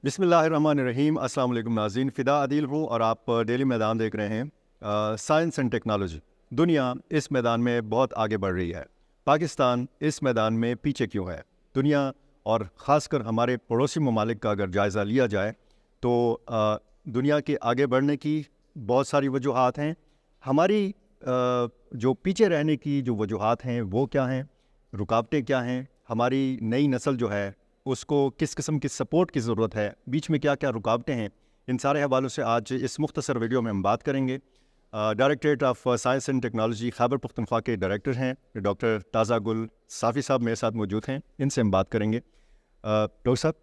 بسم اللہ الرحمن الرحیم۔ السلام علیکم ناظرین، فدا عادل ہوں اور آپ ڈیلی میدان دیکھ رہے ہیں۔ سائنس اینڈ ٹیکنالوجی، دنیا اس میدان میں بہت آگے بڑھ رہی ہے۔ پاکستان اس میدان میں پیچھے کیوں ہے؟ دنیا اور خاص کر ہمارے پڑوسی ممالک کا اگر جائزہ لیا جائے تو دنیا کے آگے بڑھنے کی بہت ساری وجوہات ہیں۔ ہماری جو پیچھے رہنے کی جو وجوہات ہیں وہ کیا ہیں، رکاوٹیں کیا ہیں، ہماری نئی نسل جو ہے اس کو کس قسم کی سپورٹ کی ضرورت ہے، بیچ میں کیا کیا رکاوٹیں ہیں، ان سارے حوالوں سے آج اس مختصر ویڈیو میں ہم بات کریں گے۔ Directorate of science and technology Khyber Pakhtunkhwa کے ڈائریکٹر ہیں ڈاکٹر تازہ گل صافی صاحب میرے ساتھ موجود ہیں، ان سے ہم بات کریں گے۔ ڈاکٹر صاحب،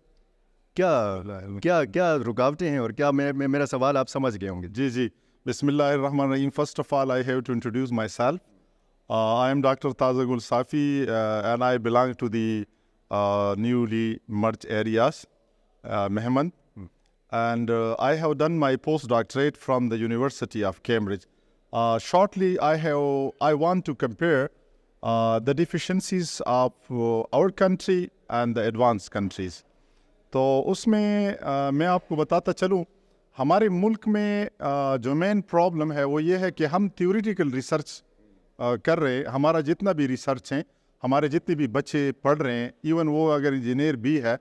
کیا رکاوٹیں ہیں اور کیا میرا سوال آپ سمجھ گئے ہوں گے؟ جی بسم اللہ الرحمن الرحیم. First of all, I have to introduce myself. I am Dr. Tazagul Safi and I belong to the newly merged areas, Mehman. And I have done my postdoctorate from the University of Cambridge. Shortly, I want to compare the deficiencies of our country and the advanced countries. تو اس میں میں آپ کو بتاتا چلوں، ہمارے ملک میں جو مین پرابلم ہے وہ یہ ہے کہ ہم تھیوریٹیکل ریسرچ کر رہے ہیں. ہمارا جتنا بھی ریسرچ ہیں، ہمارے جتنے بھی بچے پڑھ رہے ہیں، ایون وہ اگر انجینئر بھی ہے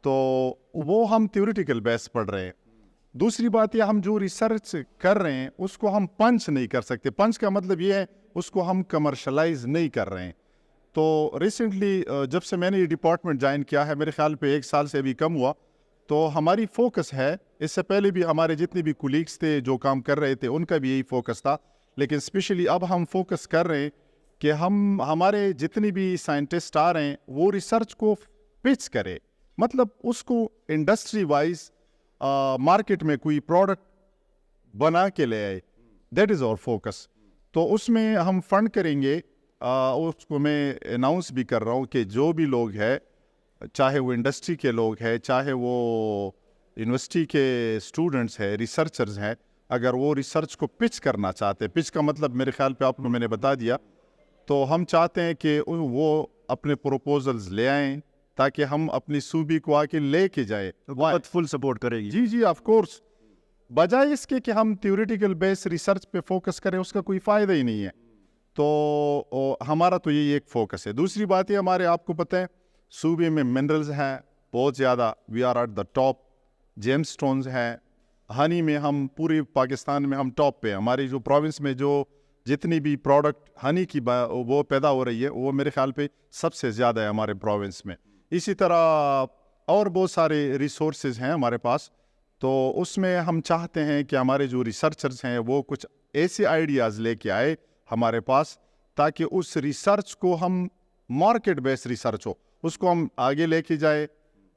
تو وہ ہم تھیوریٹیکل بیس پڑھ رہے ہیں. دوسری بات یہ، ہم جو ریسرچ کر رہے ہیں اس کو ہم پنچ نہیں کر سکتے. پنچ کا مطلب یہ ہے اس کو ہم کمرشلائز نہیں کر رہے ہیں. تو ریسنٹلی جب سے میں نے یہ ڈپارٹمنٹ جوائن کیا ہے، میرے خیال پہ 1 سال سے بھی کم ہوا، تو ہماری فوکس ہے، اس سے پہلے بھی ہمارے جتنے بھی کولیگس تھے جو کام کر رہے تھے ان کا بھی یہی فوکس تھا، لیکن اسپیشلی اب ہم فوکس کر رہے ہیں کہ ہمارے جتنے بھی سائنٹسٹ آ رہے ہیں وہ ریسرچ کو پچ کرے، مطلب اس کو انڈسٹری وائز مارکیٹ میں کوئی پروڈکٹ بنا کے لے آئے. دیٹ از اور فوکس. تو اس میں ہم فنڈ کریں گے. اس کو میں اناؤنس بھی کر رہا ہوں کہ جو بھی لوگ ہے، چاہے وہ انڈسٹری کے لوگ ہیں، چاہے وہ یونیورسٹی کے اسٹوڈنٹس ہیں، ریسرچرز ہیں، اگر وہ ریسرچ کو پچ کرنا چاہتے ہیں، پچ کا مطلب میرے خیال پہ آپ کو میں نے بتا دیا، تو ہم چاہتے ہیں کہ وہ اپنے پروپوزلز لے آئیں تاکہ ہم اپنی صوبے کو آ کے لے کے جائیں. بہت فل سپورٹ کرے گی. جی آف کورس. بجائے اس کے کہ ہم تھیوریٹیکل بیس ریسرچ پہ فوکس کریں، اس کا کوئی فائدہ ہی نہیں ہے. تو ہمارا تو یہی ایک فوکس ہے. دوسری بات یہ، ہمارے آپ کو پتہ ہے صوبے میں منرلز ہیں بہت زیادہ، we are at the top. Gemstones ہیں، ہنی میں ہم پوری پاکستان میں ہم ٹاپ پہ ہیں. ہماری جو پروونس میں جو جتنی بھی پروڈکٹ ہنی کی وہ پیدا ہو رہی ہے وہ میرے خیال پہ سب سے زیادہ ہے ہمارے پروونس میں. اسی طرح اور بہت سارے ریسورسز ہیں ہمارے پاس. تو اس میں ہم چاہتے ہیں کہ ہمارے جو ریسرچرز ہیں وہ کچھ ایسے آئیڈیاز لے کے آئے ہمارے پاس تاکہ اس ریسرچ کو ہم مارکیٹ بیس ریسرچ ہو، اس کو ہم آگے لے کے جائے،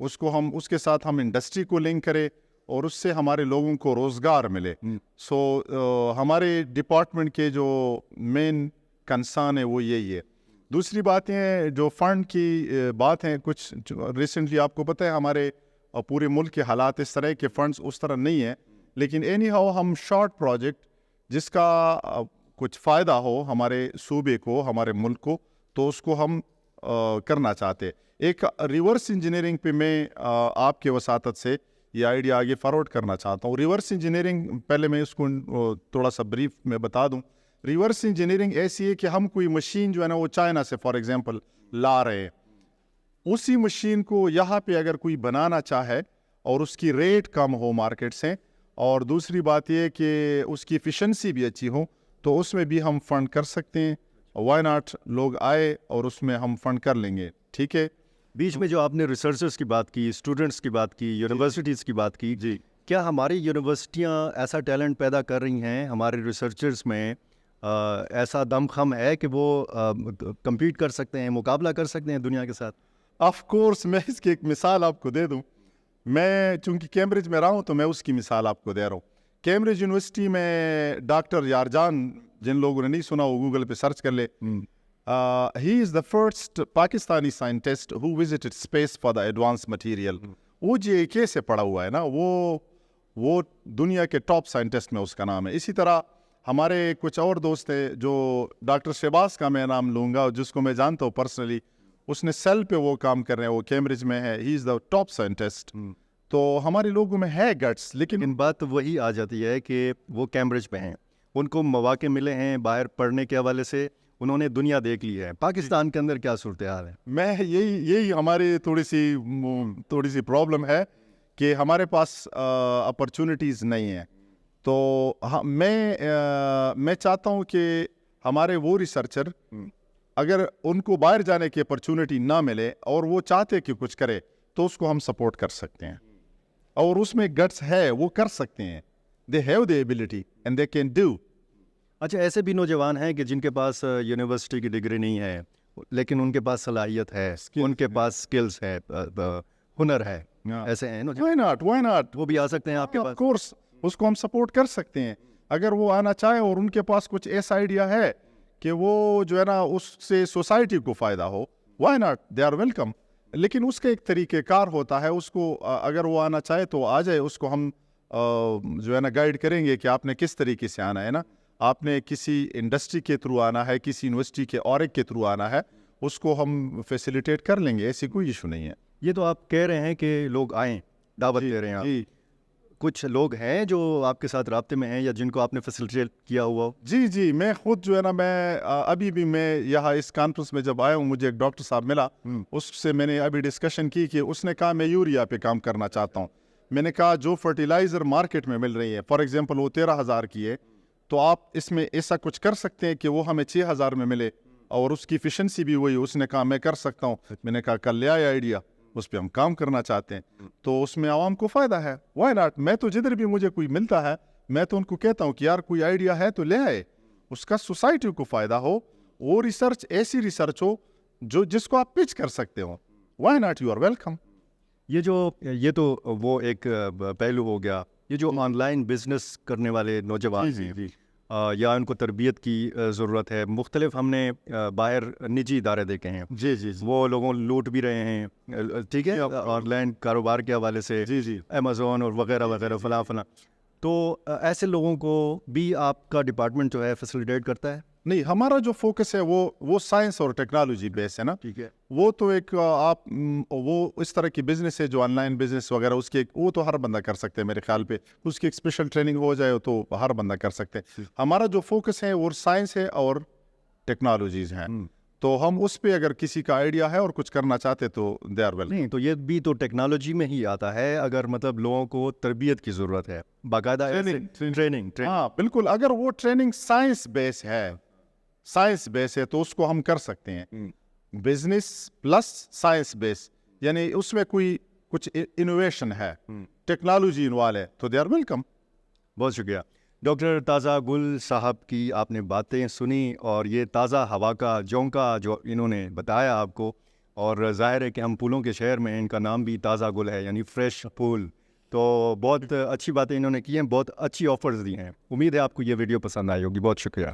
اس کے ساتھ ہم انڈسٹری کو لنک کرے اور اس سے ہمارے لوگوں کو روزگار ملے. سو ہمارے ڈپارٹمنٹ کے جو مین کنسرن ہے وہ یہی ہے. دوسری بات یہ جو فنڈ کی بات ہے، کچھ ریسنٹلی آپ کو پتہ ہے ہمارے پورے ملک کے حالات اس طرح کے فنڈز اس طرح نہیں ہیں، لیکن اینی ہاؤ ہم شارٹ پروجیکٹ جس کا کچھ فائدہ ہو ہمارے صوبے کو، ہمارے ملک کو، تو اس کو ہم کرنا چاہتے. ایک ریورس انجینئرنگ پہ میں آپ کے وساطت سے یہ آئیڈیا آگے فارورڈ کرنا چاہتا ہوں. ریورس انجینئرنگ پہلے میں اس کو تھوڑا سا بریف میں بتا دوں. ریورس انجینئرنگ ایسی ہے کہ ہم کوئی مشین جو ہے نا وہ چائنا سے فار ایگزامپل لا رہے ہیں، اسی مشین کو یہاں پہ اگر کوئی بنانا چاہے اور اس کی ریٹ کم ہو مارکیٹ سے، اور دوسری بات یہ کہ اس کی ایفیشنسی بھی اچھی ہو، تو اس میں بھی ہم فنڈ کر سکتے ہیں. وائی ناٹ، لوگ آئے اور اس میں ہم فنڈ کر لیں گے. ٹھیک ہے. بیچ میں جو آپ نے ریسرچرز کی بات کی، اسٹوڈنٹس کی بات کی، یونیورسٹیز کی بات کی، جی کیا ہماری یونیورسٹیاں ایسا ٹیلنٹ پیدا کر رہی ہیں ہمارے ریسرچرز میں، ایسا دم خم ہے کہ وہ کمپیٹ کر سکتے ہیں، مقابلہ کر سکتے ہیں دنیا کے ساتھ؟ Of course. میں اس کی ایک مثال آپ کو دے دوں. میں چونکہ کیمبرج میں رہا ہوں تو میں اس کی مثال آپ کو دے رہا ہوں. کیمبرج یونیورسٹی میں ڈاکٹر یارجان، جن لوگوں نے نہیں سنا وہ گوگل پہ سرچ کر لے. He is the first Pakistani scientist who visited space for the advance material. وہ JK سے پڑھا ہوا ہے نا، وہ دنیا کے ٹاپ سائنٹسٹ میں اس کا نام ہے. اسی طرح ہمارے کچھ اور دوست ہیں، جو ڈاکٹر شہباز کا میں نام لوں گا جس کو میں جانتا ہوں پرسنلی، اس نے سیل پہ وہ کام کر رہے ہیں، وہ کیمبرج میں ہے. ہی از دا ٹاپ سائنٹسٹ. تو ہمارے لوگوں میں ہے گٹس، لیکن بات وہی آ جاتی ہے کہ وہ کیمبرج پہ ہیں، ان کو مواقع ملے ہیں باہر پڑھنے کے حوالے سے، انہوں نے دنیا دیکھ لی ہے. پاکستان کے اندر کیا صورتحال ہے؟ میں یہی ہماری تھوڑی سی پرابلم ہے کہ ہمارے پاس اپرچونٹیز نہیں ہیں. تو میں چاہتا ہوں کہ ہمارے وہ ریسرچر اگر ان کو باہر جانے کی اپرچونٹی نہ ملے اور وہ چاہتے کہ کچھ کرے تو اس کو ہم سپورٹ کر سکتے ہیں، اور اس میں گٹس ہے، وہ کر سکتے ہیں. They have the ability and they can do. اچھا، ایسے بھی نوجوان ہیں کہ جن کے پاس یونیورسٹی کی ڈگری نہیں ہے لیکن ان کے پاس صلاحیت ہے، ان کے پاس سکلز ہے، ہنر ہے، ایسے ہیں وائی ناٹ وہ بھی آ سکتے ہیں آپ کے آف پاس. کورس اس کو ہم سپورٹ کر سکتے ہیں اگر وہ آنا چاہے اور ان کے پاس کچھ ایسا آئیڈیا ہے کہ وہ جو ہے نا اس سے سوسائٹی کو فائدہ ہو. Why not, they are welcome. لیکن اس کا ایک طریقہ کار ہوتا ہے، اس کو اگر وہ آنا چاہے تو آ جائے، اس کو ہم جو ہے نا گائیڈ کریں گے کہ آپ نے کس طریقے سے آنا ہے نا. آپ نے کسی انڈسٹری کے تھرو آنا ہے، کسی یونیورسٹی کے اورگ کے تھرو آنا ہے، اس کو ہم فیسیلیٹیٹ کر لیں گے، ایسی کوئی ایشو نہیں ہے. یہ تو آپ کہہ رہے ہیں کہ لوگ آئیں، دعوت دے رہے ہیں آپ. کچھ لوگ ہیں جو آپ کے ساتھ رابطے میں ہیں یا جن کو آپ نے فیسیلیٹیٹ کیا ہوا ہو؟ جی میں خود جو ہے نا، میں ابھی بھی میں یہاں اس کانفرنس میں جب آیا ہوں، مجھے ایک ڈاکٹر صاحب ملا، اس سے میں نے ابھی ڈسکشن کی کہ اس نے کہا میں یوریا پہ کام کرنا چاہتا ہوں. میں نے کہا جو فرٹیلائزر مارکیٹ میں مل رہی ہے، فار ایگزامپل وہ 13,000 کی ہے، تو آپ اس میں ایسا کچھ کر سکتے ہیں کہ وہ ہمیں 6,000 میں ملے اور اس کی ایفیشنسی بھی وہی. اس نے کہا میں کر سکتا ہوں. میں نے کہا کل لے آیا آئیڈیا، اس پہ ہم کام کرنا چاہتے ہیں، تو اس میں عوام کو فائدہ ہے. Why not. میں تو جدھر بھی مجھے کوئی ملتا ہے میں تو ان کو کہتا ہوں کہ یار کوئی آئیڈیا ہے تو لے آئے، اس کا سوسائٹی کو فائدہ ہو، وہ ریسرچ ایسی ریسرچ ہو جس کو آپ پچ کر سکتے ہو. Why not, you are welcome. یہ تو وہ ایک پہلو ہو گیا. یہ جو آن لائن بزنس کرنے والے نوجوان ہیں یا ان کو تربیت کی ضرورت ہے، مختلف ہم نے باہر نجی ادارے دیکھے ہیں، جی وہ لوگوں لوٹ بھی رہے ہیں، ٹھیک ہے، آن لائن کاروبار کے حوالے سے، امیزون اور وغیرہ وغیرہ فلاں. تو ایسے لوگوں کو بھی آپ کا ڈپارٹمنٹ جو ہے فیسیلیٹیٹ کرتا ہے؟ نہیں، ہمارا جو فوکس ہے وہ سائنس اور ٹیکنالوجی بیس ہے نا. ٹھیک ہے. وہ تو ایک آپ وہ اس طرح کی بزنس ہے جو آن لائن بزنس وغیرہ، اس کے وہ تو ہر بندہ کر سکتے ہیں میرے خیال پہ. اس کی ایک اسپیشل ٹریننگ ہو جائے تو ہر بندہ کر سکتے ہیں. ہمارا جو فوکس ہے وہ سائنس ہے اور ٹیکنالوجیز ہیں. تو ہم اس پہ اگر کسی کا آئیڈیا ہے اور کچھ کرنا چاہتے تو دے آر ویل. نہیں تو یہ بھی تو ٹیکنالوجی میں ہی آتا ہے، اگر مطلب لوگوں کو تربیت کی ضرورت ہے، باقاعدہ ٹریننگ. ہاں بالکل، اگر وہ ٹریننگ سائنس بیس ہے تو اس کو ہم کر سکتے ہیں. بزنس پلس سائنس بیس، یعنی اس میں کوئی کچھ انوویشن ہے، ٹیکنالوجی انوالو ہے تو دے آر ویلکم. بہت شکریہ ڈاکٹر تازہ گل صاحب کی. آپ نے باتیں سنی اور یہ تازہ ہوا کا جھونکا جو انہوں نے بتایا آپ کو، اور ظاہر ہے کہ ہم پھولوں کے شہر میں، ان کا نام بھی تازہ گل ہے یعنی فریش پھول. تو بہت اچھی باتیں انہوں نے کی ہیں، بہت اچھی آفرز دی ہیں. امید ہے آپ کو یہ ویڈیو پسند آئی ہوگی. بہت شکریہ.